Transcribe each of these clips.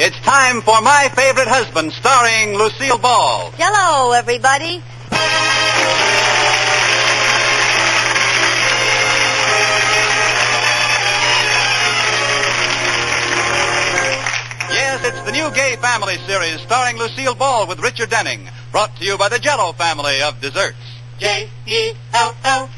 It's time for My Favorite Husband, starring Lucille Ball. Hello, everybody. Yes, it's the new Gay Family series starring Lucille Ball with Richard Denning, brought to you by the Jell-O family of desserts. J-E-L-L.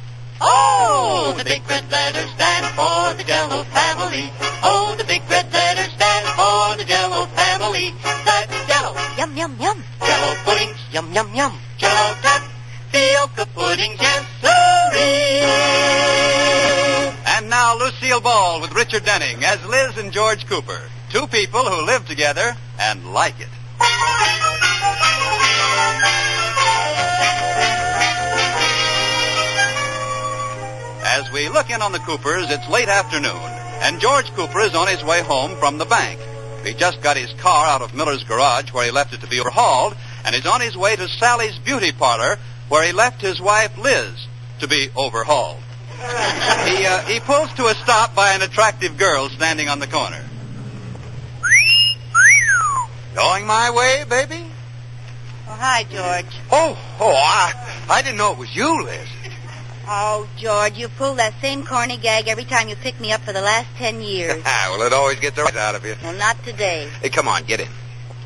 Oh, the big red letters stand for the Jell-O family. Oh, the big red letters stand for the Jell-O family. That's Jell-O. Yum, yum, yum. Jell-O puddings. Yum, yum, yum. Jell-O tapioca puddings. Yes, sirree. And now Lucille Ball with Richard Denning as Liz and George Cooper. Two people who live together and like it. As we look in on the Coopers, it's late afternoon, and George Cooper is on his way home from the bank. He just got his car out of Miller's garage, where he left it to be overhauled, and is on his way to Sally's beauty parlor, where he left his wife, Liz, to be overhauled. He pulls to a stop by an attractive girl standing on the corner. Going my way, baby? Oh, hi, George. I didn't know it was you, Liz. Oh, George, you pull that same corny gag every time you pick me up for the last 10 years. Well, it always gets a rise out of you. Well, not today. Hey, come on, get in.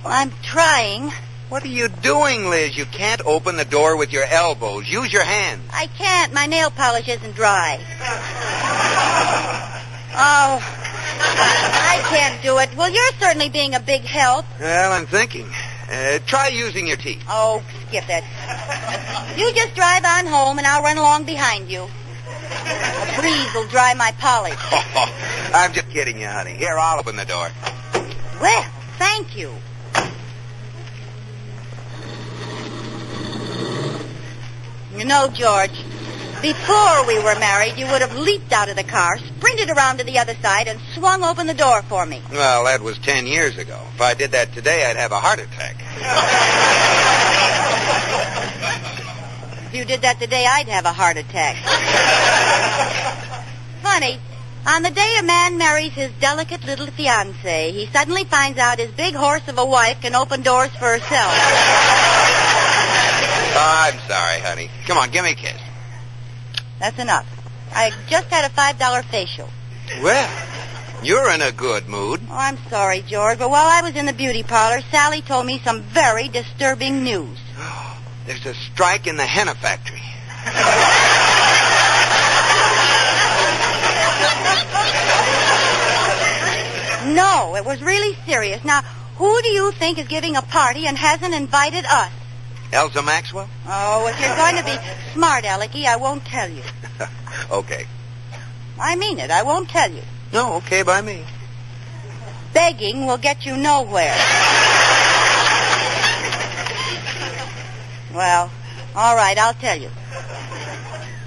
Well, I'm trying. What are you doing, Liz? You can't open the door with your elbows. Use your hands. I can't. My nail polish isn't dry. Oh, I can't do it. Well, you're certainly being a big help. Well, I'm thinking. Try using your teeth. Oh, skip it. You just drive on home, and I'll run along behind you. A breeze will dry my polish. I'm just kidding you, honey. Here, I'll open the door. Well, thank you. You know, George, before we were married, you would have leaped out of the car, sprinted around to the other side, and swung open the door for me. Well, that was 10 years ago. If I did that today, I'd have a heart attack. If you did that today, I'd have a heart attack. Funny, on the day a man marries his delicate little fiancée, he suddenly finds out his big horse of a wife can open doors for herself. I'm sorry, honey. Come on, give me a kiss. That's enough. I just had a $5 facial. Well, you're in a good mood. Oh, I'm sorry, George, but while I was in the beauty parlor, Sally told me some very disturbing news. There's a strike in the henna factory. No, it was really serious. Now, who do you think is giving a party and hasn't invited us? Elsa Maxwell? Oh, if you're going to be smart, Alecky, I won't tell you. Okay. I mean it. I won't tell you. No, okay by me. Begging will get you nowhere. Well, all right, I'll tell you.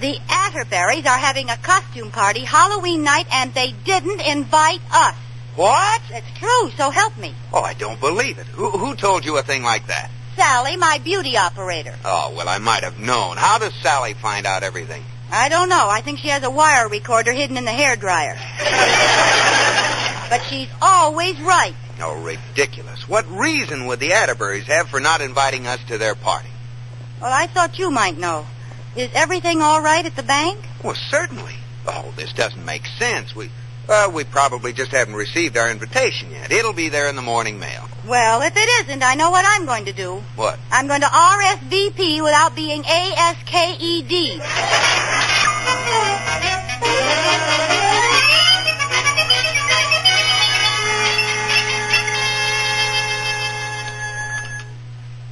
The Atterberries are having a costume party Halloween night, and they didn't invite us. What? It's true, so help me. Oh, I don't believe it. Who told you a thing like that? Sally, my beauty operator. Oh, well, I might have known. How does Sally find out everything? I don't know. I think she has a wire recorder hidden in the hairdryer. But she's always right. Oh, ridiculous. What reason would the Atterburys have for not inviting us to their party? Well, I thought you might know. Is everything all right at the bank? Well, certainly. Oh, this doesn't make sense. We probably just haven't received our invitation yet. It'll be there in the morning mail. Well, if it isn't, I know what I'm going to do. What? I'm going to RSVP without being ASKED.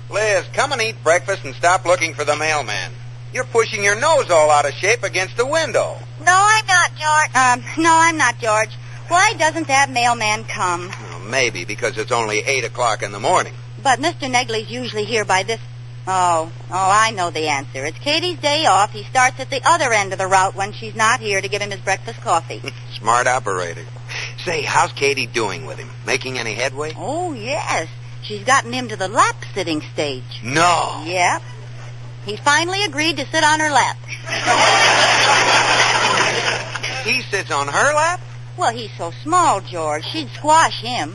Liz, come and eat breakfast and stop looking for the mailman. You're pushing your nose all out of shape against the window. No, I'm not, George. No, I'm not, George. Why doesn't that mailman come? Well, maybe because it's only 8 o'clock in the morning. But Mr. Negley's usually here by this... Oh, I know the answer. It's Katie's day off. He starts at the other end of the route when she's not here to give him his breakfast coffee. Smart operator. Say, how's Katie doing with him? Making any headway? Oh, yes. She's gotten him to the lap-sitting stage. No. Yep. He finally agreed to sit on her lap. He sits on her lap? Well, he's so small, George. She'd squash him.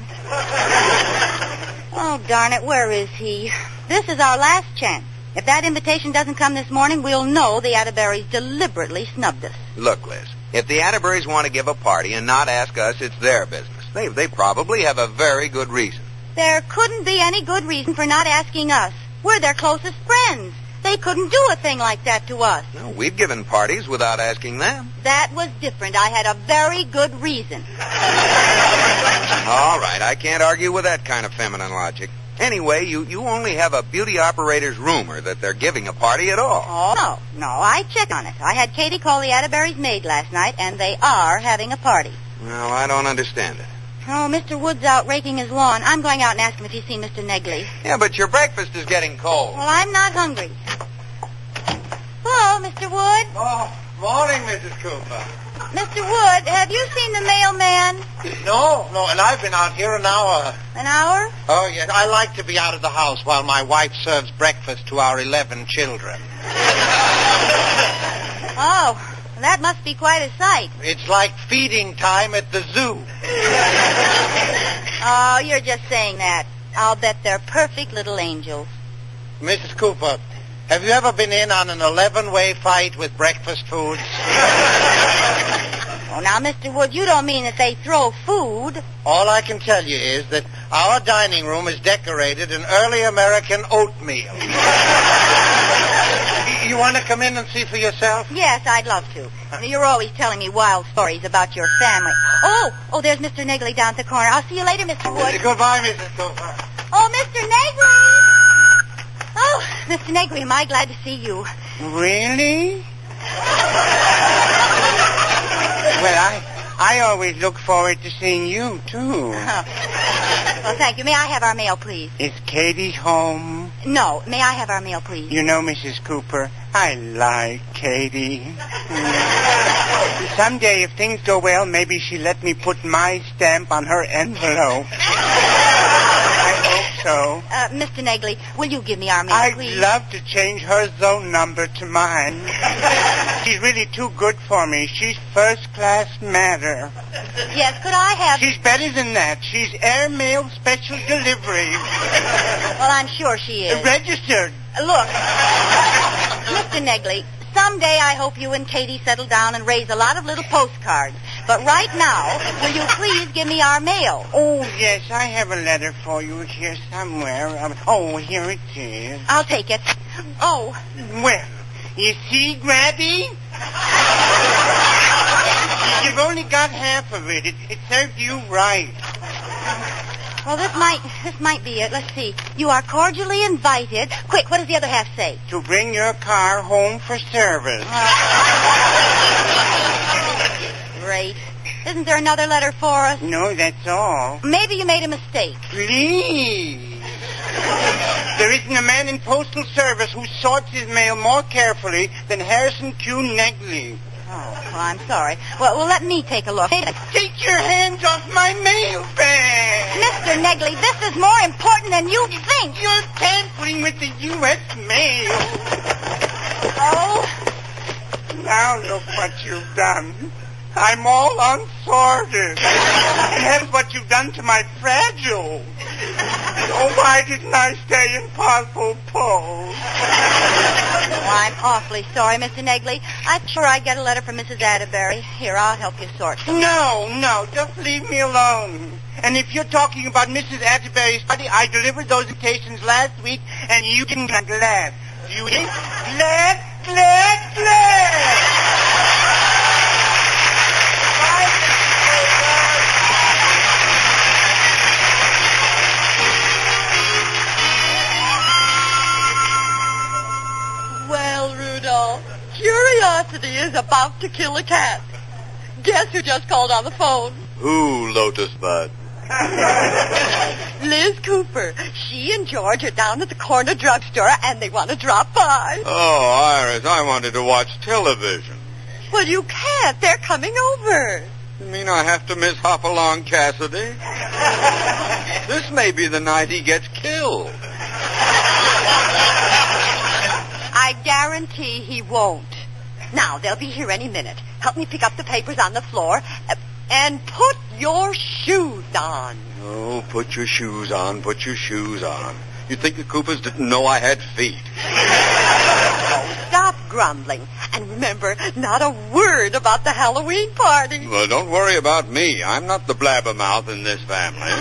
Oh, darn it, where is he? This is our last chance. If that invitation doesn't come this morning, we'll know the Atterburys deliberately snubbed us. Look, Liz, if the Atterburys want to give a party and not ask us, it's their business. They probably have a very good reason. There couldn't be any good reason for not asking us. We're their closest friends. They couldn't do a thing like that to us. No, we've given parties without asking them. That was different. I had a very good reason. All right, I can't argue with that kind of feminine logic. Anyway, you only have a beauty operator's rumor that they're giving a party at all. Oh, no, I checked on it. I had Katie call the Atterburys' maid last night, and they are having a party. Well, I don't understand it. Oh, Mr. Wood's out raking his lawn. I'm going out and ask him if he's seen Mr. Negley. Yeah, but your breakfast is getting cold. Well, I'm not hungry. Hello, Mr. Wood. Oh, morning, Mrs. Cooper. Mr. Wood, have you seen the mailman? No, and I've been out here an hour. An hour? Oh, yes, I like to be out of the house while my wife serves breakfast to our 11 children. Oh, that must be quite a sight. It's like feeding time at the zoo. Oh, you're just saying that. I'll bet they're perfect little angels. Mrs. Cooper, have you ever been in on an 11-way fight with breakfast foods? Oh, now, Mr. Wood, you don't mean that they throw food. All I can tell you is that our dining room is decorated in early American oatmeal. You want to come in and see for yourself? Yes, I'd love to. You're always telling me wild stories about your family. Oh, there's Mr. Negley down at the corner. I'll see you later, Mr. Wood. Goodbye, Mrs. Cooper. Oh, Mr. Negley! Oh, Mr. Negley, am I glad to see you. Really? Well, I always look forward to seeing you, too. Oh. Well, thank you. May I have our mail, please? Is Katie home? No. May I have our mail, please? You know, Mrs. Cooper, I like Katie. Someday, if things go well, maybe she'll let me put my stamp on her envelope. I hope so. Mr. Negley, will you give me our mail, please? I'd love to change her zone number to mine. She's really too good for me. She's first-class matter. Yes, could I have... She's better than that. She's airmail special delivery. Well, I'm sure she is. Registered. Look, Mr. Negley, someday I hope you and Katie settle down and raise a lot of little postcards. But right now, will you please give me our mail? Oh, yes, I have a letter for you here somewhere. Here it is. I'll take it. Oh. Well, you see, Grabby? You've only got half of it. It served you right. Well, this might be it. Let's see. You are cordially invited. Quick, what does the other half say? To bring your car home for service. Great. Isn't there another letter for us? No, that's all. Maybe you made a mistake. Please. There isn't a man in postal service who sorts his mail more carefully than Harrison Q. Negley. Oh, well, I'm sorry. Well, let me take a look. Take your hands off my mail bag! Mr. Negley, this is more important than you think. You're tampering with the U.S. mail. Oh. Now look what you've done. I'm all unsorted. And that's what you've done to my Fragile. Oh, why didn't I stay in Parcel Post? Oh, I'm awfully sorry, Mr. Negley. I'm sure I'd get a letter from Mrs. Atterbury. Here, I'll help you sort. No, just leave me alone. And if you're talking about Mrs. Atterbury's party, I delivered those invitations last week, and you didn't get glad. You didn't? Glad. Well, Rudolph, curiosity is about to kill a cat. Guess who just called on the phone? Who, Lotus Bud? Liz Cooper. She and George are down at the corner drugstore, and they want to drop by. Oh, Iris, I wanted to watch television. Well, you can't. They're coming over. You mean I have to miss Hopalong Cassidy? This may be the night he gets killed. I guarantee he won't. Now, they'll be here any minute. Help me pick up the papers on the floor. And put your shoes on. Oh, put your shoes on, put your shoes on. You'd think the Coopers didn't know I had feet. Oh, stop grumbling. And remember, not a word about the Halloween party. Well, don't worry about me. I'm not the blabbermouth in this family.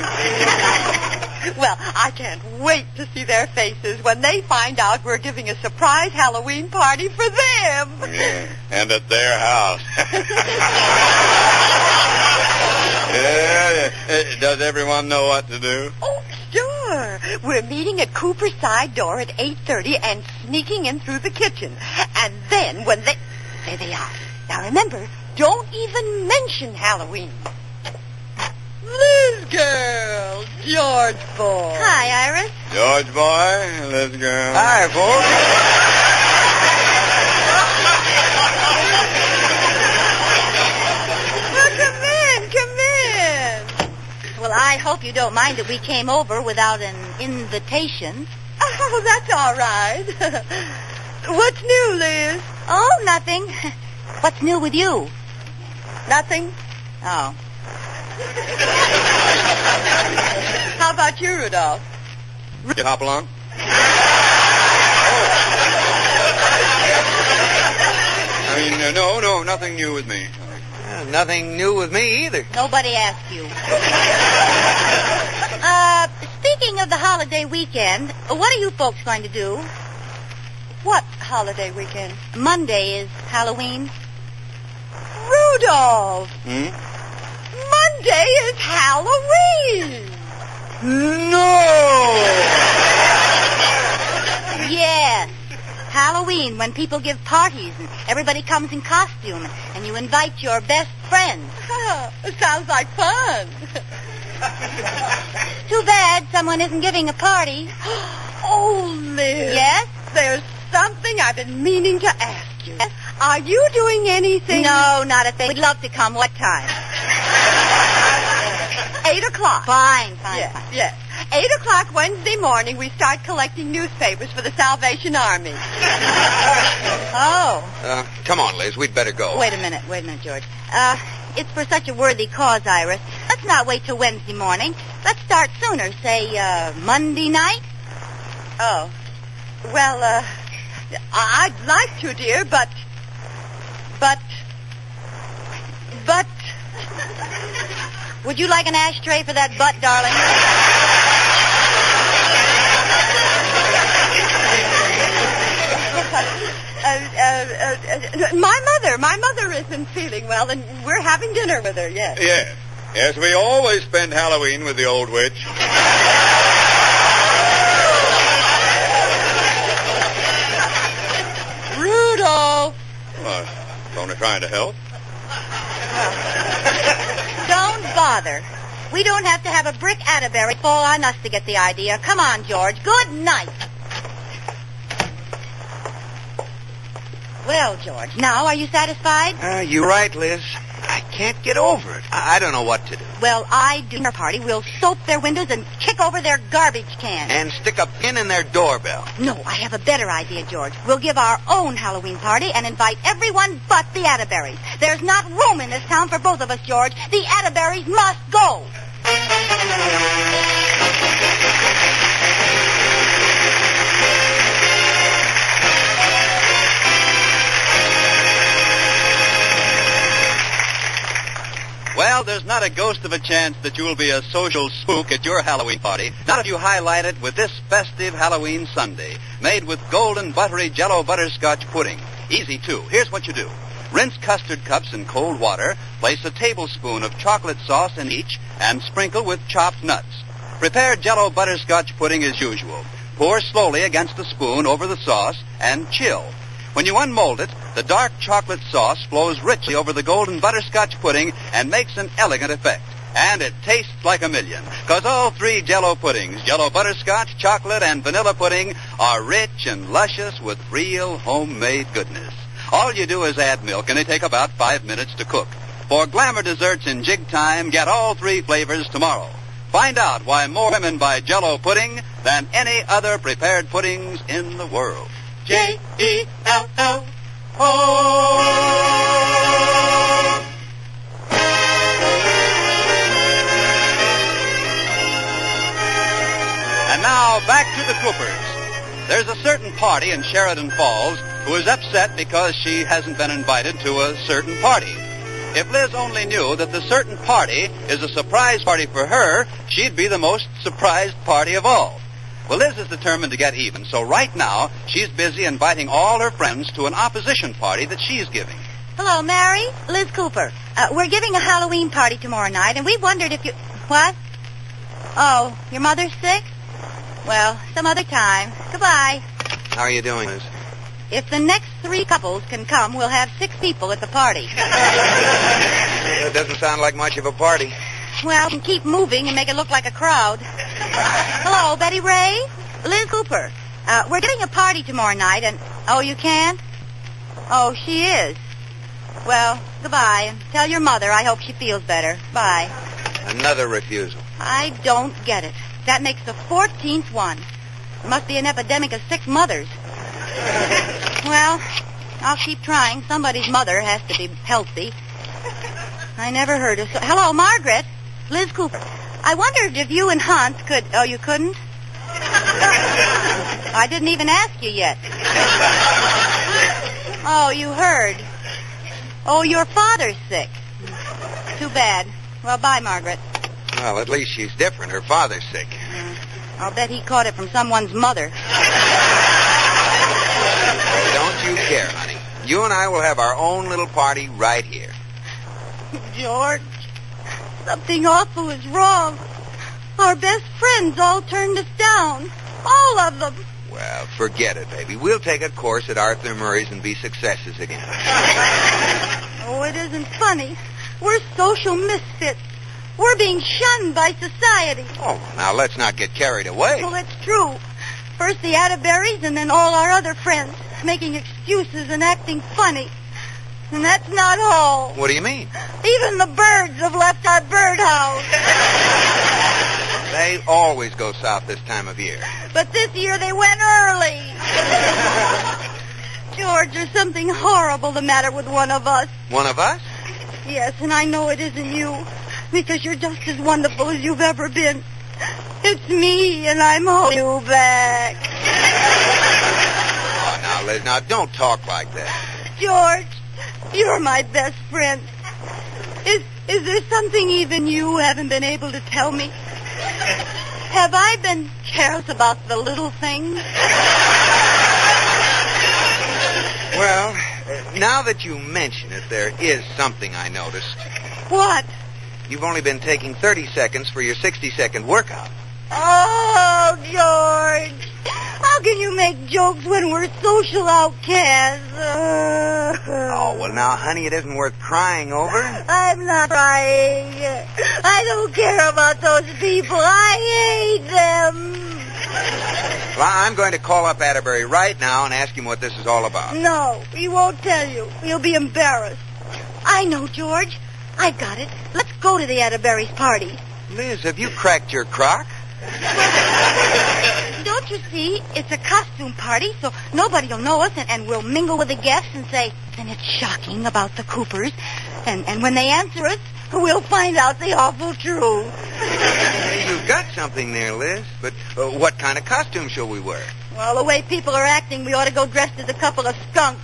Well, I can't wait to see their faces when they find out we're giving a surprise Halloween party for them. Yeah, and at their house. Yeah. Does everyone know what to do? Oh, sure. We're meeting at Cooper's side door at 8:30 and sneaking in through the kitchen. And then when they... There they are. Now remember, don't even mention Halloween. Liz girl, George boy. Hi, Iris. George boy, Liz girl. Hi, folks. Well, I hope you don't mind that we came over without an invitation. Oh, that's all right. What's new, Liz? Oh, nothing. What's new with you? Nothing. Oh. How about you, Rudolph? You hop along? No, nothing new with me. Nothing new with me either. Nobody asked you. Speaking of the holiday weekend, what are you folks going to do? What holiday weekend? Monday is Halloween. Rudolph! Hmm? Monday is Halloween! No! Yes. Halloween, when people give parties and everybody comes in costume and you invite your best friends. Sounds like fun. Too bad someone isn't giving a party. Oh, Liz. Yes? There's something I've been meaning to ask you. Yes? Are you doing anything? No, not a thing. We'd love to come. What time? 8 o'clock. Fine. Yes. 8 o'clock Wednesday morning, we start collecting newspapers for the Salvation Army. Oh. Come on, Liz. We'd better go. Wait a minute, George. It's for such a worthy cause, Iris. Let's not wait till Wednesday morning. Let's start sooner, say, Monday night. Oh. Well, I'd like to, dear, but... Would you like an ashtray for that butt, darling? My mother isn't feeling well, and we're having dinner with her, yes. Yes, we always spend Halloween with the old witch. Rudolph! Well, only trying to help. Don't bother. We don't have to have a brick Atterbury fall on us to get the idea. Come on, George. Good night. Well, George, now are you satisfied? You're right, Liz. I can't get over it. I don't know what to do. Well, I do. Our party. We'll soap their windows and kick over their garbage cans. And stick a pin in their doorbell. No, I have a better idea, George. We'll give our own Halloween party and invite everyone but the Atterburys. There's not room in this town for both of us, George. The Atterburys must go. Well, there's not a ghost of a chance that you'll be a social spook at your Halloween party. Not if you highlight it with this festive Halloween sundae, made with golden buttery Jell-O butterscotch pudding. Easy, too. Here's what you do. Rinse custard cups in cold water, place a tablespoon of chocolate sauce in each, and sprinkle with chopped nuts. Prepare Jell-O butterscotch pudding as usual. Pour slowly against the spoon over the sauce and chill. When you unmold it, the dark chocolate sauce flows richly over the golden butterscotch pudding and makes an elegant effect. And it tastes like a million, because all three Jell-O puddings, Jell-O butterscotch, chocolate, and vanilla pudding, are rich and luscious with real homemade goodness. All you do is add milk, and they take about 5 minutes to cook. For glamour desserts in jig time, get all three flavors tomorrow. Find out why more women buy Jell-O pudding than any other prepared puddings in the world. Jell-O. back to the Coopers. There's a certain party in Sheridan Falls who is upset because she hasn't been invited to a certain party. If Liz only knew that the certain party is a surprise party for her, she'd be the most surprised party of all. Well, Liz is determined to get even, so right now she's busy inviting all her friends to an opposition party that she's giving. Hello, Mary. Liz Cooper. We're giving a Halloween party tomorrow night, and we wondered if you... What? Oh, your mother's sick? Well, some other time. Goodbye. How are you doing, Liz? If the next 3 couples can come, we'll have 6 people at the party. That doesn't sound like much of a party. Well, we can keep moving and make it look like a crowd. Hello, Betty Ray? Liz Cooper. We're giving a party tomorrow night, and... Oh, you can't? Oh, she is. Well, goodbye, and tell your mother I hope she feels better. Bye. Another refusal. I don't get it. That makes the 14th one. There must be an epidemic of sick mothers. Well, I'll keep trying. Somebody's mother has to be healthy. I never heard of... Hello, Margaret. Liz Cooper. I wondered if you and Hans could... Oh, you couldn't? I didn't even ask you yet. Oh, you heard. Oh, your father's sick. Too bad. Well, bye, Margaret. Well, at least she's different. Her father's sick. I'll bet he caught it from someone's mother. Don't you care, honey. You and I will have our own little party right here. George, something awful is wrong. Our best friends all turned us down. All of them. Well, forget it, baby. We'll take a course at Arthur Murray's and be successes again. Oh, it isn't funny. We're social misfits. We're being shunned by society. Oh, now let's not get carried away. Well, it's true. First the Atterberries and then all our other friends, making excuses and acting funny. And that's not all. What do you mean? Even the birds have left our birdhouse. They always go south this time of year. But this year they went early. George, there's something horrible the matter with one of us. One of us? Yes, and I know it isn't you, because you're just as wonderful as you've ever been. It's me, and I'm holding you back. Oh, now, Liz, now don't talk like that. George, you're my best friend. Is there something even you haven't been able to tell me? Have I been careless about the little things? Well, now that you mention it, there is something I noticed. What? You've only been taking 30 seconds for your 60-second workout. Oh, George. How can you make jokes when we're social outcasts? Oh, well, now, honey, it isn't worth crying over. I'm not crying. I don't care about those people. I hate them. Well, I'm going to call up Atterbury right now and ask him what this is all about. No, he won't tell you. He'll be embarrassed. I know, George. I've got it. Let's go to the Atterbury's party. Liz, have you cracked your crock? Don't you see? It's a costume party, so nobody will know us, and we'll mingle with the guests and say, and it's shocking about the Coopers. And when they answer us, we'll find out the awful truth. You've got something there, Liz. But what kind of costume shall we wear? Well, the way people are acting, we ought to go dressed as a couple of skunks.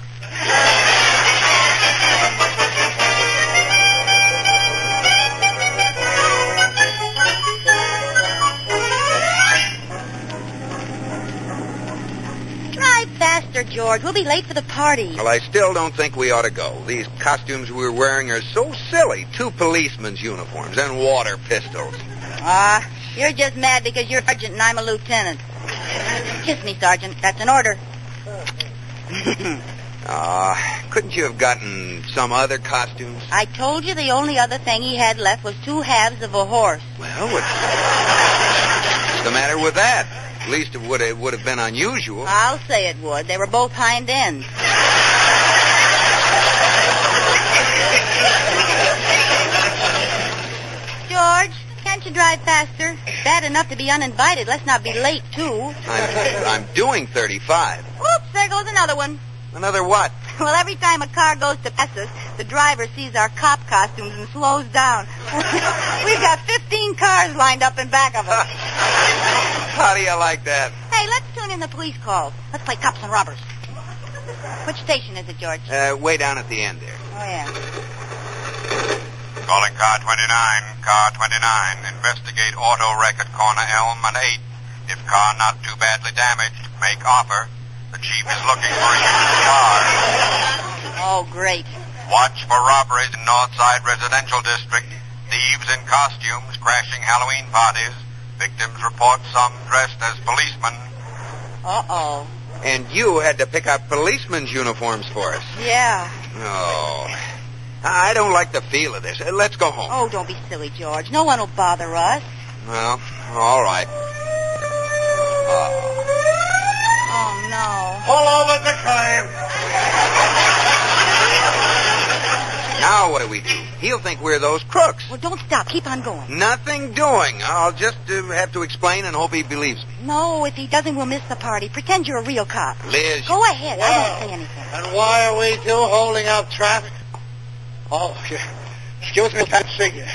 Drive faster, George. We'll be late for the party. Well, I still don't think we ought to go. These costumes we're wearing are so silly. 2 policemen's uniforms and water pistols. You're just mad because you're sergeant and I'm a lieutenant. Kiss me, Sergeant. That's an order. Couldn't you have gotten some other costumes? I told you the only other thing he had left was 2 halves of a horse. Well, what's the matter with that? At least it would have been unusual. I'll say it would. They were both hind ends. George, can't you drive faster? It's bad enough to be uninvited. Let's not be late, too. I'm doing 35. Oops, there goes another one. Another what? Well, every time a car goes to pass us, the driver sees our cop costumes and slows down. We've got 15 cars lined up in back of us. How do you like that? Hey, let's tune in the police calls. Let's play cops and robbers. Which station is it, George? Way down at the end there. Oh, yeah. Calling car 29. Car 29. Investigate auto wreck at corner Elm and 8. If car not too badly damaged, make offer. The chief is looking for a used car. Oh, great. Watch for robberies in Northside Residential District. Thieves in costumes crashing Halloween parties. Victims report some dressed as policemen. Uh-oh. And you had to pick up policemen's uniforms for us. Yeah. Oh. I don't like the feel of this. Let's go home. Oh, don't be silly, George. No one will bother us. Well, all right. Oh, no. Pull over the crime. Now what do we do? He'll think we're those crooks. Well, don't stop. Keep on going. Nothing doing. I'll just have to explain and hope he believes me. No, if he doesn't, we'll miss the party. Pretend you're a real cop. Liz. Go ahead. I won't say anything. And why are we two holding up traffic? Oh, excuse me, can't see you.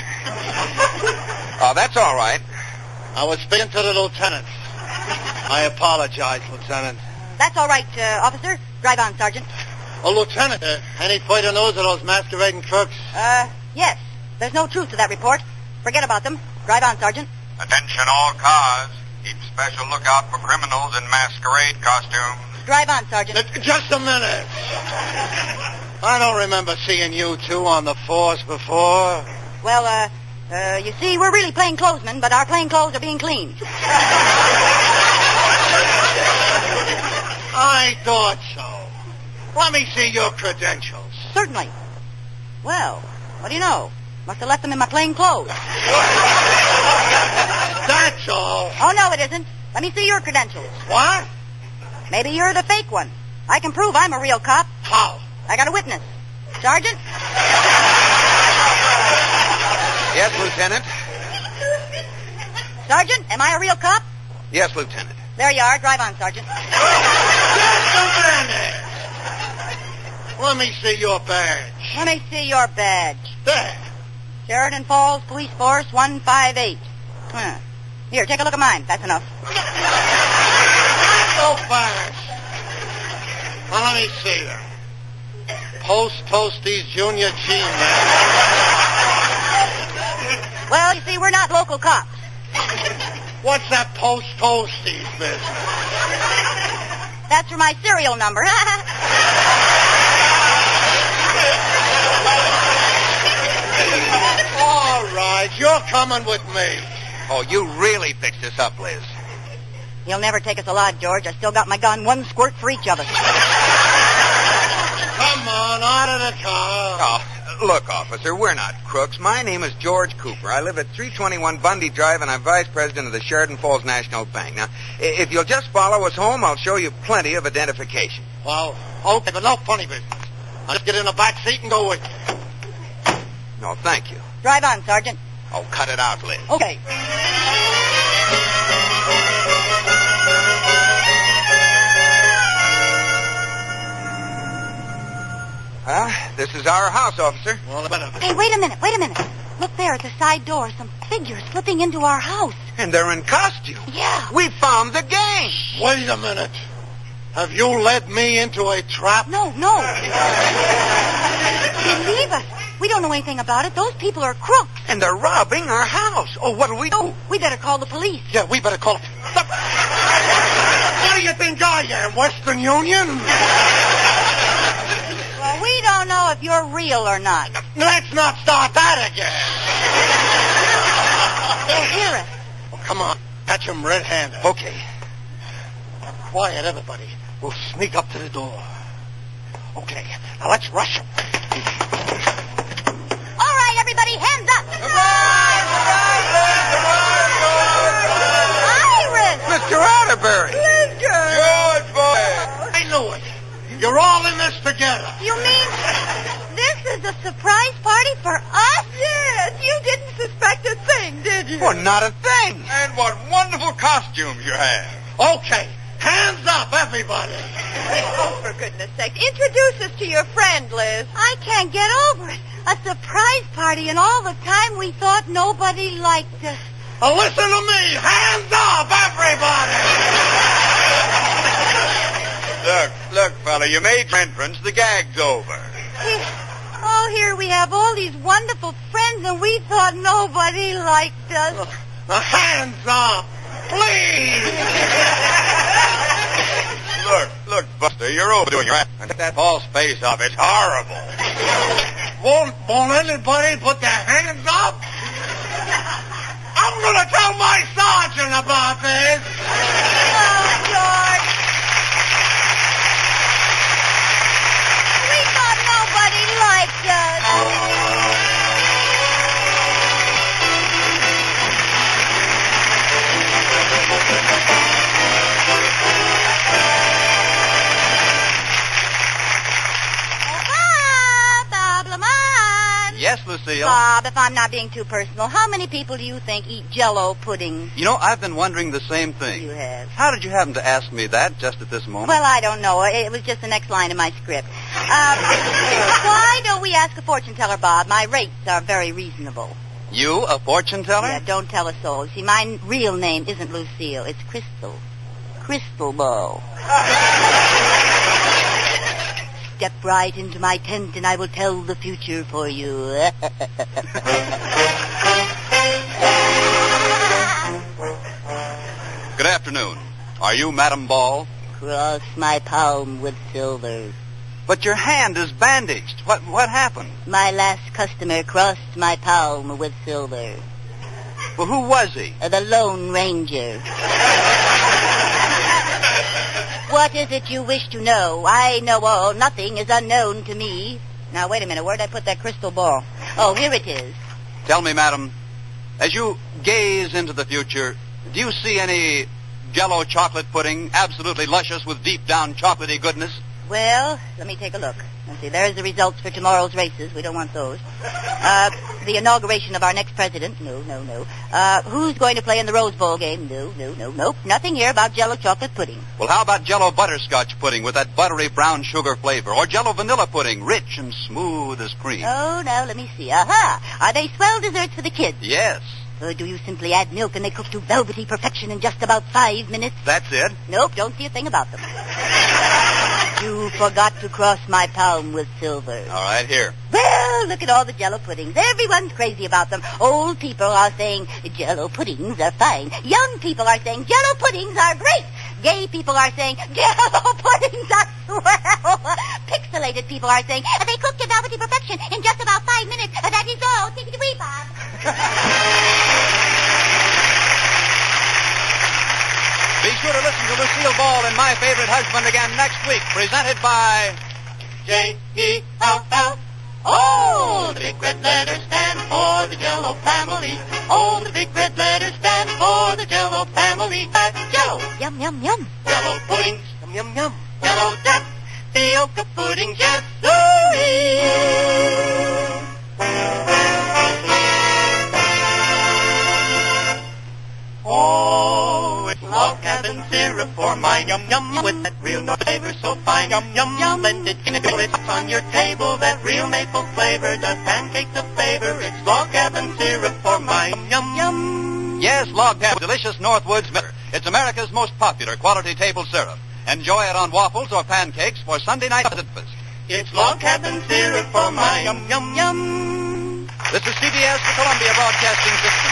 Oh, that's all right. I was speaking to the lieutenant. I apologize, Lieutenant. That's all right, officer. Drive on, Sergeant. Oh, Lieutenant, any further news of those masquerading crooks? Yes. There's no truth to that report. Forget about them. Drive on, Sergeant. Attention all cars. Keep special lookout for criminals in masquerade costumes. Drive on, Sergeant. Just a minute. I don't remember seeing you two on the force before. Well, you see, we're really plain clothesmen, but our plain clothes are being cleaned. I thought so. Let me see your credentials. Certainly. Well, what do you know? Must have left them in my plain clothes. That's all. Oh, no, it isn't. Let me see your credentials. What? Maybe you're the fake one. I can prove I'm a real cop. How? I got a witness. Sergeant? Yes, Lieutenant. Sergeant, am I a real cop? Yes, Lieutenant. There you are. Drive on, Sergeant. Just a minute. Let me see your badge. Let me see your badge. There. Sheridan Falls Police Force 158. Here, take a look at mine. That's enough. So fast. Well, let me see them. Post Toasties Junior G-Man. Well, you see, we're not local cops. What's that Post Toasties business? That's for my serial number. All right, you're coming with me. Oh, you really fixed this up, Liz. You'll never take us alive, George. I still got my gun, one squirt for each of us. Come on, out of the car. Oh, look, officer, we're not crooks. My name is George Cooper. I live at 321 Bundy Drive, and I'm vice president of the Sheridan Falls National Bank. Now, if you'll just follow us home, I'll show you plenty of identification. Well, okay, but no funny business. I'll just get in the back seat and go with you. No, thank you. Drive on, Sergeant. Oh, cut it out, Liz. Okay. Well, this is our house, officer. Well, Hey, wait a minute. Look there at the side door. Some figures slipping into our house. And they're in costume. Yeah. We found the gang. wait a minute. Have you led me into a trap? No. Believe us. We don't know anything about it. Those people are crooks. And they're robbing our house. Oh, what'll we do? We better call the police. Yeah, we better call. What do you think I am, Western Union? Well, we don't know if you're real or not. Let's not start that again. They'll hear us. Oh, come on. Catch him red-handed. Okay. Now, quiet, everybody. We'll sneak up to the door. Okay, now let's rush him. All right, everybody, hands up. Iris! Mr. Atterbury. George, boy. I knew it. You're all in this together. You mean this is a surprise party for us? Yes, you didn't suspect a thing, did you? Well, not a thing. And what wonderful costumes you have. Okay, hands up, everybody. Oh, for goodness sake. Introduce us to your friend, Liz. I can't get over it. A surprise party, and all the time we thought nobody liked us. Listen to me. Hands up, everybody. Look, fella, you made your entrance. The gag's over. Oh, here we have all these wonderful friends, and we thought nobody liked us. Hands up, please. Look, Buster, you're overdoing your act. And take that false face off. It's horrible. Won't anybody put their hands up? I'm going to tell my sergeant about this. Oh, George. We thought nobody liked us. Yes, Lucille? Bob, if I'm not being too personal, how many people do you think eat Jell-O pudding? You know, I've been wondering the same thing. You have. How did you happen to ask me that just at this moment? Well, I don't know. It was just the next line of my script. Why don't we ask a fortune teller, Bob? My rates are very reasonable. You, a fortune teller? Yeah, don't tell a soul. See, my real name isn't Lucille. It's Crystal. Crystal Ball. Step right into my tent and I will tell the future for you. Good afternoon. Are you Madam Ball? Cross my palm with silver. But your hand is bandaged. What happened? My last customer crossed my palm with silver. Well, who was he? The Lone Ranger. What is it you wish to know? I know all. Nothing is unknown to me. Now, wait a minute. Where'd I put that crystal ball? Oh, here it is. Tell me, madam, as you gaze into the future, do you see any Jell-O chocolate pudding, absolutely luscious with deep-down chocolatey goodness? Well, let me take a look. Let's see. There's the results for tomorrow's races. We don't want those. The inauguration of our next president. No. Who's going to play in the Rose Bowl game? Nope. Nothing here about Jell-O chocolate pudding. Well, how about Jell-O butterscotch pudding with that buttery brown sugar flavor? Or Jell-O vanilla pudding, rich and smooth as cream? Oh, now, let me see. Aha! Are they swell desserts for the kids? Yes. Or do you simply add milk and they cook to velvety perfection in just about 5 minutes? That's it. Nope, don't see a thing about them. You forgot to cross my palm with silver. All right, here. Well, look at all the Jell-O puddings. Everyone's crazy about them. Old people are saying Jell-O puddings are fine. Young people are saying Jell-O puddings are great. Gay people are saying Jell-O puddings are swell. Pixelated people are saying they cook to velvety perfection in just about 5 minutes. That is all. Take it away, Bob. Be sure to listen to Lucille Ball and My Favorite Husband again next week, presented by J-E-L-L. Oh, the big red letters stand for the Jell-O family. Oh, the big red letters stand for the Jell-O family. That's Jell-O. Yum, yum, yum. Jell-O puddings. Yum, yum. Jell-O death. Fioca pudding, yes, sirree. Oh, it's log cabin syrup for my yum-yum with that real no flavor so fine. Yum-yum, blended in a good on your table. That real maple flavor, the pancakes of flavor. It's log cabin syrup for my yum-yum. Yes, Log Cabin delicious Northwoods Miller. It's America's most popular quality table syrup. Enjoy it on waffles or pancakes for Sunday night breakfast. It's log cabin syrup for my yum-yum-yum. This is CBS, the Columbia Broadcasting System.